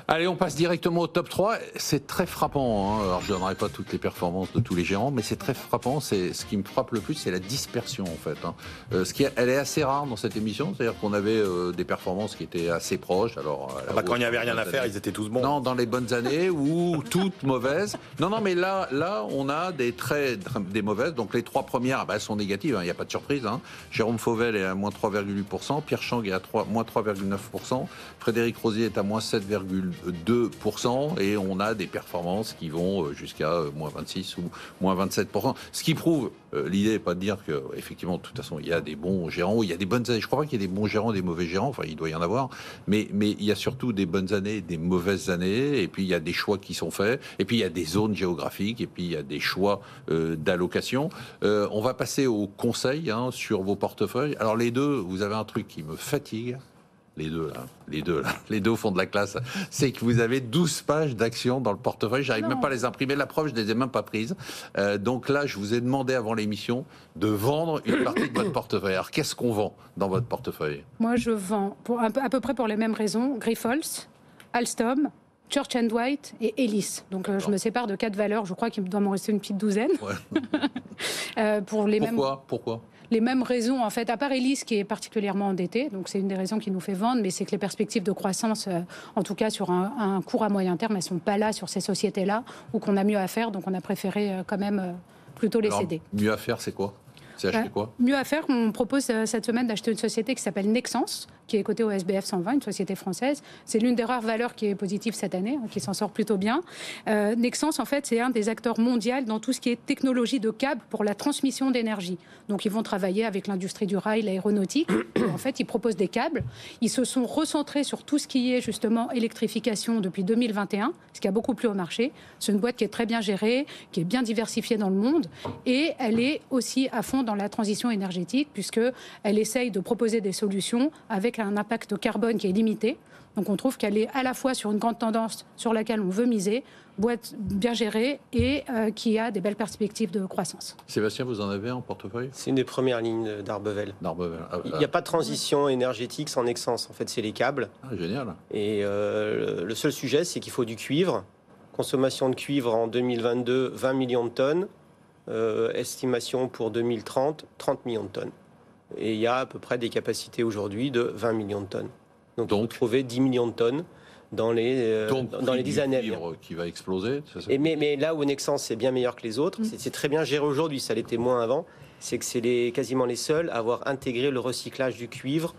Allez, on passe directement au top 3. C'est très frappant. Alors, je ne donnerai pas toutes les performances de tous les gérants, mais c'est très frappant. Ce qui me frappe le plus, c'est la dispersion, en fait. Elle est assez rare dans cette émission. C'est-à-dire qu'on avait des performances qui étaient assez proches. Alors, quand il n'y avait rien à faire, ils étaient tous bons. Non, dans les bonnes années ou toutes mauvaises. Non, mais là, on a des mauvaises. Donc, les 3 premières, elles sont négatives. Il n'y a pas de surprise. Jérôme Fauvel est à moins 3,8%. Pierre Chang est à moins 3,9%. Frédéric Rosier est à moins 7,2%. Et on a des performances qui vont jusqu'à moins 26 ou moins 27%. Ce qui prouve, l'idée n'est pas de dire qu'effectivement, de toute façon, il y a des bons gérants, il y a des bonnes années. Je ne crois pas qu'il y ait des bons gérants et des mauvais gérants. Enfin, il doit y en avoir. Mais il y a surtout des bonnes années et des mauvaises années. Et puis, il y a des choix qui sont faits. Et puis, il y a des zones géographiques. Et puis, il y a des choix d'allocation. On va passer au conseil sur vos portefeuilles. Alors, les deux, vous avez un truc qui me fatigue. Les deux au fond de la classe, c'est que vous avez 12 pages d'actions dans le portefeuille. J'arrive même pas à les imprimer. La preuve, je les ai même pas prises. Donc là, je vous ai demandé avant l'émission de vendre une partie de votre portefeuille. Alors, qu'est-ce qu'on vend dans votre portefeuille? Moi, je vends à peu près pour les mêmes raisons. Grifols, Alstom, Church & Dwight et Elis. Donc je me sépare de 4 valeurs. Je crois qu'il doit m'en rester une petite douzaine. Ouais. Pourquoi les mêmes raisons, en fait, à part Elis qui est particulièrement endetté, donc c'est une des raisons qui nous fait vendre, mais c'est que les perspectives de croissance, en tout cas sur un court à moyen terme, elles ne sont pas là sur ces sociétés-là, ou qu'on a mieux à faire, donc on a préféré quand même plutôt les céder. Mieux à faire, c'est quoi? C'est acheter quoi? Mieux à faire, on propose cette semaine d'acheter une société qui s'appelle Nexans, qui est cotée au SBF 120, une société française. C'est l'une des rares valeurs qui est positive cette année, qui s'en sort plutôt bien. Nexans, en fait, c'est un des acteurs mondiaux dans tout ce qui est technologie de câbles pour la transmission d'énergie. Donc, ils vont travailler avec l'industrie du rail, l'aéronautique. En fait, ils proposent des câbles. Ils se sont recentrés sur tout ce qui est justement électrification depuis 2021, ce qui a beaucoup plu au marché. C'est une boîte qui est très bien gérée, qui est bien diversifiée dans le monde, et elle est aussi à fond dans la transition énergétique, puisqu'elle essaye de proposer des solutions avec un impact carbone qui est limité. Donc on trouve qu'elle est à la fois sur une grande tendance sur laquelle on veut miser, boîte bien gérée et qui a des belles perspectives de croissance. Sébastien, vous en avez en portefeuille? C'est une des premières lignes d'Arbevel. Il n'y a pas de transition énergétique sans Nexans. En fait, c'est les câbles. Ah, génial. Et le seul sujet, c'est qu'il faut du cuivre. Consommation de cuivre en 2022, 20 millions de tonnes. Estimation pour 2030, 30 millions de tonnes. Et il y a à peu près des capacités aujourd'hui de 20 millions de tonnes. Donc on peut trouver 10 millions de tonnes dans les 10 années à venir. Qui va exploser. Mais là où Nexans c'est bien meilleur que les autres, c'est très bien géré aujourd'hui, ça l'était moins avant, c'est que c'est quasiment les seuls à avoir intégré le recyclage du cuivre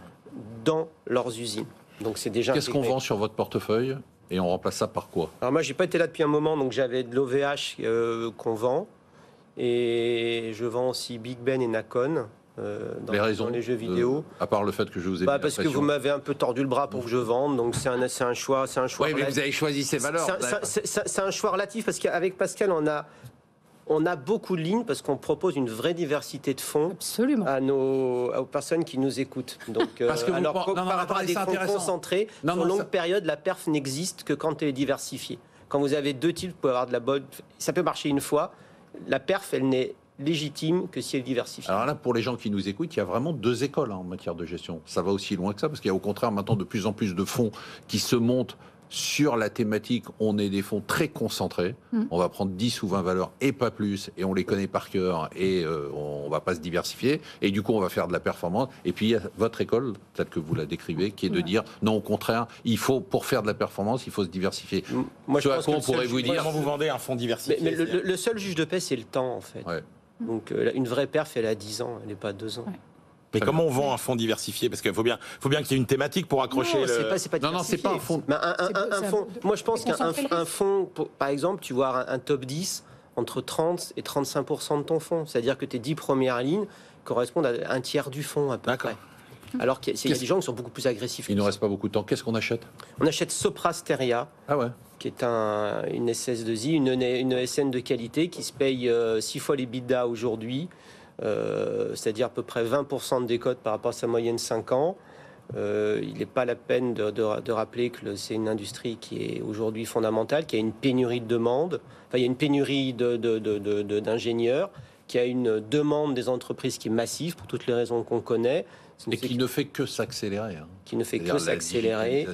dans leurs usines. Donc c'est déjà Qu'est-ce qu'on vend sur votre portefeuille et on remplace ça par quoi? Alors moi j'ai pas été là depuis un moment, donc j'avais de l'OVH qu'on vend. Et je vends aussi Big Ben et Nakon dans les jeux vidéo. À part le fait que je vous ai mis parce que vous m'avez un peu tordu le bras pour que je vende, donc c'est un choix. Oui, mais vous avez choisi ces valeurs. C'est un choix relatif parce qu'avec Pascal, on a beaucoup de lignes parce qu'on propose une vraie diversité de fonds aux personnes qui nous écoutent. Donc, par rapport à des fonds concentrés, sur longue période, la perf n'existe que quand elle est diversifiée. Quand vous avez 2 types, vous pouvez avoir de la bonne. Ça peut marcher une fois. La perf, elle n'est légitime que si elle est diversifiée. Alors là, pour les gens qui nous écoutent, il y a vraiment 2 écoles en matière de gestion. Ça va aussi loin que ça, parce qu'il y a au contraire maintenant de plus en plus de fonds qui se montent sur la thématique. On est des fonds très concentrés. On va prendre 10 ou 20 valeurs et pas plus, et on les connaît par cœur, et on ne va pas se diversifier. Et du coup, on va faire de la performance. Et puis, il y a votre école, peut-être que vous la décrivez, qui est de dire, non, au contraire, pour faire de la performance, il faut se diversifier. Moi, je pense qu'on pourrait vous dire... Comment vous vendez un fonds diversifié? Mais le seul juge de paix, c'est le temps, en fait. Ouais. Donc, une vraie perf, elle a 10 ans, elle n'est pas 2 ans. Ouais. Mais comment on vend un fonds diversifié? Parce qu'il faut bien qu'il y ait une thématique pour accrocher. Non, c'est pas un fonds. Un fonds. Moi, je pense qu'un fonds, par exemple, tu vois un top 10 entre 30 et 35% de ton fonds. C'est-à-dire que tes 10 premières lignes correspondent à un tiers du fonds à peu près. Alors qu'il y a des gens qui sont beaucoup plus agressifs. Il ne reste pas beaucoup de temps. Qu'est-ce qu'on achète? On achète Soprasteria, qui est une SS2I, une SN de qualité qui se paye 6 fois les bidas aujourd'hui. C'est-à-dire à peu près 20% de décote par rapport à sa moyenne 5 ans. Il n'est pas la peine de rappeler que c'est une industrie qui est aujourd'hui fondamentale, qui a une pénurie de demande, il y a une pénurie d'ingénieurs, qu'il y a une demande des entreprises qui est massive, pour toutes les raisons qu'on connaît. Et qui ne fait que s'accélérer. Qui ne fait que s'accélérer.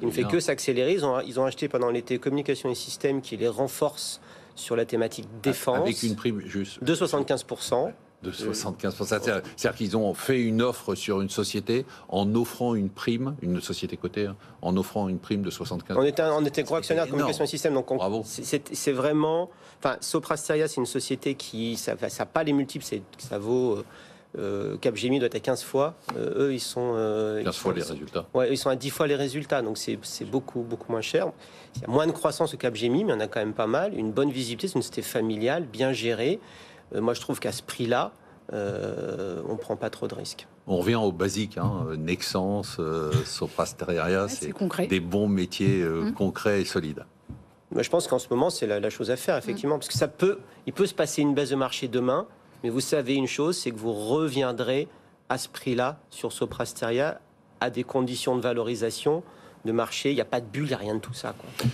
Il ne fait que s'accélérer. Ils ont acheté pendant l'été Communication et Systèmes qui les renforce sur la thématique défense. Avec une prime juste. De 75%. De 75%. C'est-à-dire qu'ils ont fait une offre sur une société en offrant une prime, une société cotée, en offrant une prime de 75%. On était gros actionnaire de Communication et Systèmes. Donc bravo. C'est vraiment... Enfin, Sopra Steria, c'est une société qui... Ça n'a pas les multiples, ça vaut... Capgemini doit être à 15 fois. Eux, ils sont... 15 fois les résultats. Ouais, ils sont à 10 fois les résultats. Donc c'est beaucoup, beaucoup moins cher. Il y a moins de croissance au Capgemini, mais il y en a quand même pas mal. Une bonne visibilité, c'est une société familiale, bien gérée. Moi, je trouve qu'à ce prix-là, on ne prend pas trop de risques. On revient au basique, Nexans, Sopra Steria, c'est des bons métiers concrets et solides. Moi, je pense qu'en ce moment, c'est la chose à faire, effectivement, parce que il peut se passer une baisse de marché demain, mais vous savez une chose, c'est que vous reviendrez à ce prix-là sur Sopra Steria à des conditions de valorisation de marché. Il n'y a pas de bulle, il n'y a rien de tout ça, quoi.